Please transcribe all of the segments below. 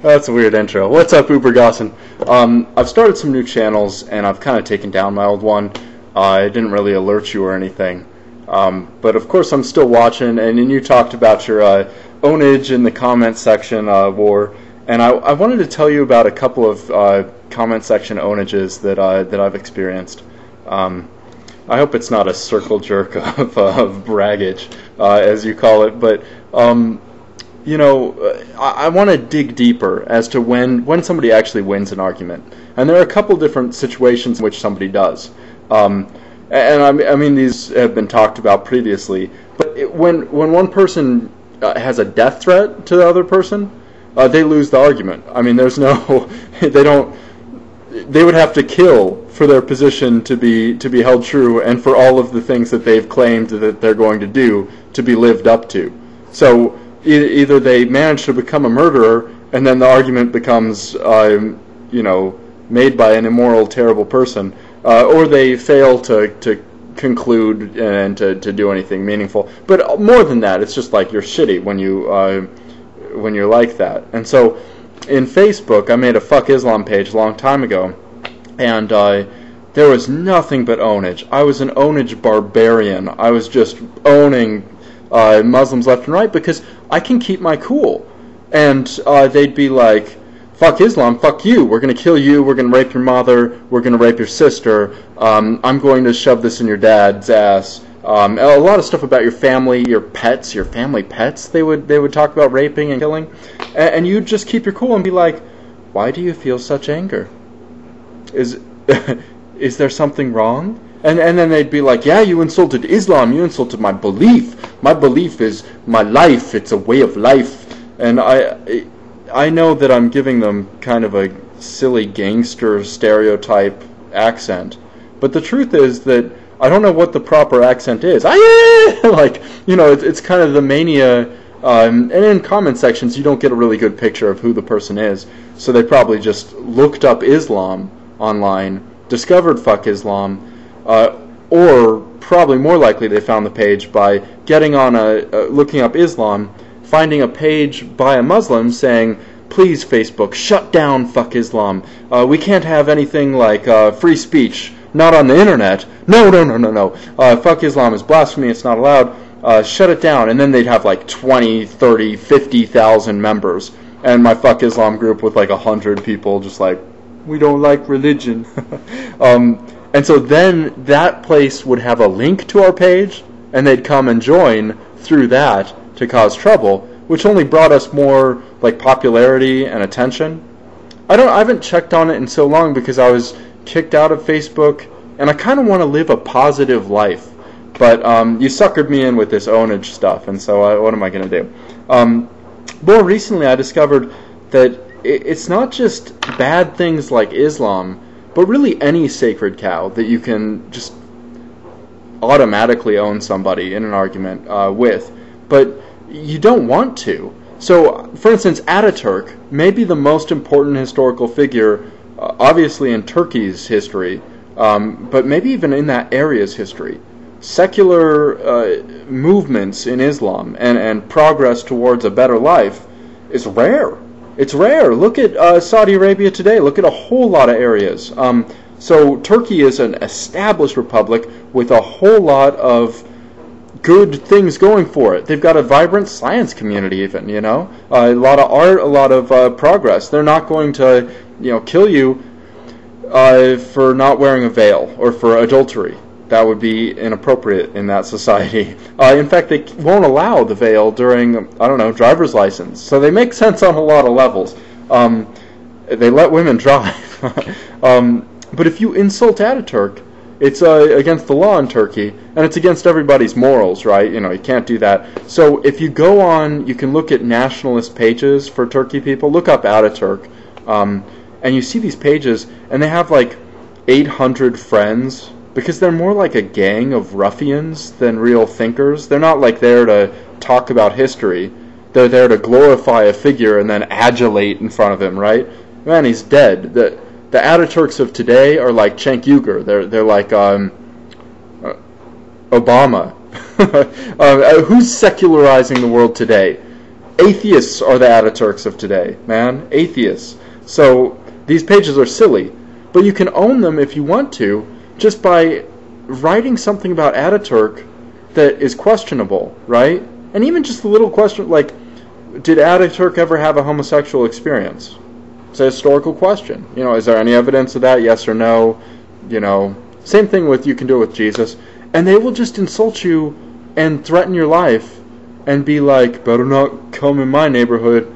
That's a weird intro. What's up, Ubergossling? I've started some new channels, and I've kind of taken down my old one. I didn't really alert you or anything. But of course I'm still watching, and then you talked about your ownage in the comment section war, and I wanted to tell you about a couple of comment section ownages that I've experienced. I hope it's not a circle jerk of braggage, as you call it, but you know, I want to dig deeper as to when somebody actually wins an argument, and there are a couple different situations in which somebody does. And I mean, these have been talked about previously, but when one person has a death threat to the other person, they lose the argument. I mean, there's no, they would have to kill for their position to be held true, and for all of the things that they've claimed that they're going to do to be lived up to. So either they manage to become a murderer, and then the argument becomes, you know, made by an immoral, terrible person, or they fail to conclude and to do anything meaningful. But more than that, it's just like you're shitty when you're like that. And so in Facebook, I made a Fuck Islam page a long time ago, and there was nothing but ownage. I was an ownage barbarian. I was just owning Muslims left and right because I can keep my cool. And they'd be like, fuck Islam, fuck you, we're going to kill you, we're going to rape your mother, we're going to rape your sister, I'm going to shove this in your dad's ass. A lot of stuff about your family, your pets, your family pets, they would talk about raping and killing. And you'd just keep your cool and be like, why do you feel such anger? Is there something wrong? And then they'd be like, yeah, you insulted Islam, you insulted my belief. My belief is my life, it's a way of life. And I know that I'm giving them kind of a silly gangster stereotype accent, but the truth is that I don't know what the proper accent is. Like, you know, it's kind of the mania, and in comment sections you don't get a really good picture of who the person is, so they probably just looked up Islam online, discovered Fuck Islam, or probably more likely they found the page by getting on looking up Islam, finding a page by a Muslim saying, please Facebook, shut down Fuck Islam. We can't have anything like free speech, not on the internet. No. Fuck Islam is blasphemy, it's not allowed. Shut it down. And then they'd have like 20, 30, 50,000 members. And my Fuck Islam group with like 100 people just like, we don't like religion. And so then that place would have a link to our page, and they'd come and join through that to cause trouble, which only brought us more like popularity and attention. I haven't checked on it in so long because I was kicked out of Facebook, and I kind of want to live a positive life. But you suckered me in with this ownage stuff, and so what am I going to do? More recently, I discovered that it's not just bad things like Islam, but really any sacred cow that you can just automatically own somebody in an argument with. But you don't want to. So, for instance, Ataturk may be the most important historical figure, obviously in Turkey's history, but maybe even in that area's history. Secular movements in Islam and progress towards a better life is rare. It's rare. Look at Saudi Arabia today. Look at a whole lot of areas. So Turkey is an established republic with a whole lot of good things going for it. They've got a vibrant science community even, you know. A lot of art, a lot of progress. They're not going to, you know, kill you for not wearing a veil or for adultery. That would be inappropriate in that society. In fact, they won't allow the veil during, I don't know, driver's license. So they make sense on a lot of levels. They let women drive. But if you insult Ataturk, it's against the law in Turkey, and it's against everybody's morals, right? You know, you can't do that. So if you go on, you can look at nationalist pages for Turkey people. Look up Ataturk, and you see these pages, and they have like 800 friends, because they're more like a gang of ruffians than real thinkers. They're not like there to talk about history. They're there to glorify a figure and then adulate in front of him, right? Man, he's dead. The Ataturks of today are like Cenk Uygur. They're like Obama. Who's secularizing the world today? Atheists are the Ataturks of today, man. Atheists. So these pages are silly, but you can own them if you want to, just by writing something about Ataturk that is questionable, right? And even just a little question, like, did Ataturk ever have a homosexual experience? It's a historical question. Is there any evidence of that? Yes or no? Same thing with, you can do it with Jesus. And they will just insult you and threaten your life and be like, better not come in my neighborhood.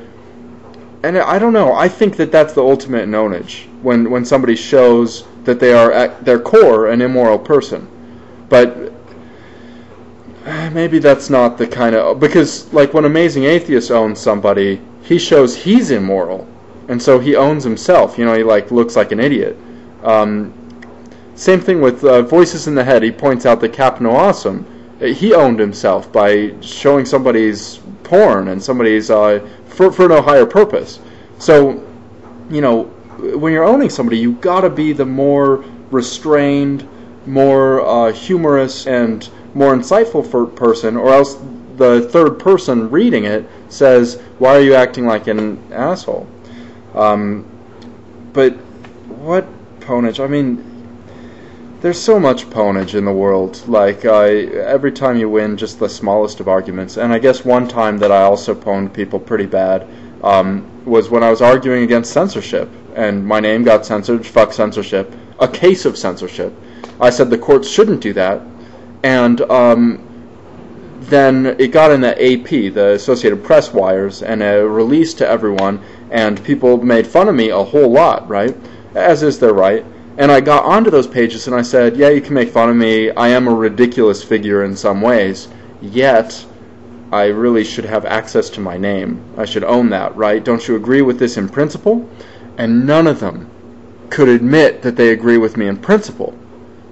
And I don't know. I think that that's the ultimate nonage, when somebody shows that they are at their core an immoral person. But maybe that's not the kind of... Because, like, when Amazing Atheist owns somebody, he shows he's immoral. And so he owns himself. He, like, looks like an idiot. Same thing with Voices in the Head. He points out that Captain Awesome, he owned himself by showing somebody's porn and somebody's... for no higher purpose. So, when you're owning somebody, you gotta be the more restrained, more humorous, and more insightful person, or else the third person reading it says, why are you acting like an asshole? But what pwnage? I mean, there's so much pwnage in the world. Like, every time you win just the smallest of arguments. And I guess one time that I also pwned people pretty bad was when I was arguing against censorship. And my name got censored. Fuck censorship. A case of censorship. I said the courts shouldn't do that. And then it got in the AP, the Associated Press wires, and released to everyone. And people made fun of me a whole lot, right? As is their right. And I got onto those pages and I said, yeah, you can make fun of me. I am a ridiculous figure in some ways. Yet, I really should have access to my name. I should own that, right? Don't you agree with this in principle? And none of them could admit that they agree with me in principle,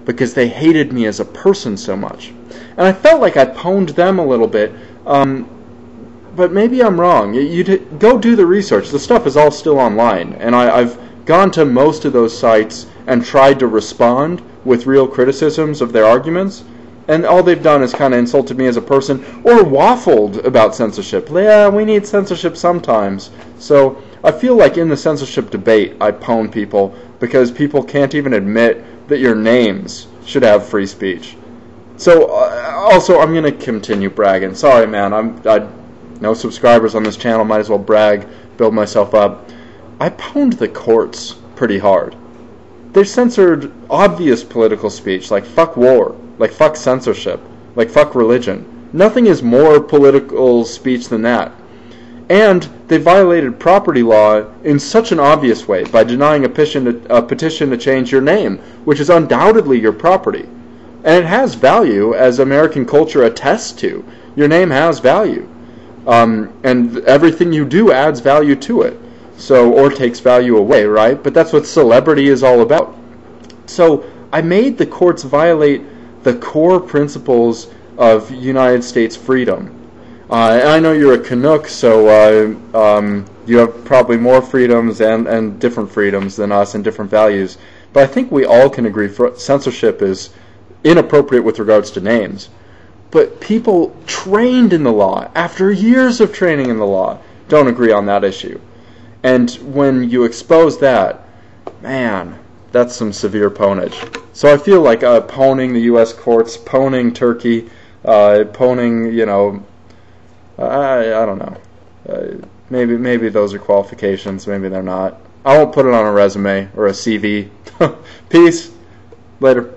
because they hated me as a person so much. And I felt like I pwned them a little bit, but maybe I'm wrong. Go do the research. The stuff is all still online, and I've gone to most of those sites and tried to respond with real criticisms of their arguments, and all they've done is kind of insulted me as a person, or waffled about censorship. Yeah, we need censorship sometimes. So I feel like in the censorship debate, I pwn people, because people can't even admit that your names should have free speech. So, also, I'm going to continue bragging. Sorry, man, no subscribers on this channel, might as well brag, build myself up. I pwned the courts pretty hard. They censored obvious political speech, like fuck war, like fuck censorship, like fuck religion. Nothing is more political speech than that. And they violated property law in such an obvious way by denying a petition to change your name, which is undoubtedly your property. And it has value, as American culture attests to. Your name has value. And everything you do adds value to it. So, or takes value away, right? But that's what celebrity is all about. So, I made the courts violate the core principles of United States freedom. And I know you're a Canuck, so you have probably more freedoms and different freedoms than us and different values. But I think we all can agree censorship is inappropriate with regards to names. But people trained in the law, after years of training in the law, don't agree on that issue. And when you expose that, man, that's some severe pwnage. So I feel like pwning the U.S. courts, pwning Turkey, pwning, I don't know. Maybe those are qualifications, maybe they're not. I won't put it on a resume or a CV. Peace. Later.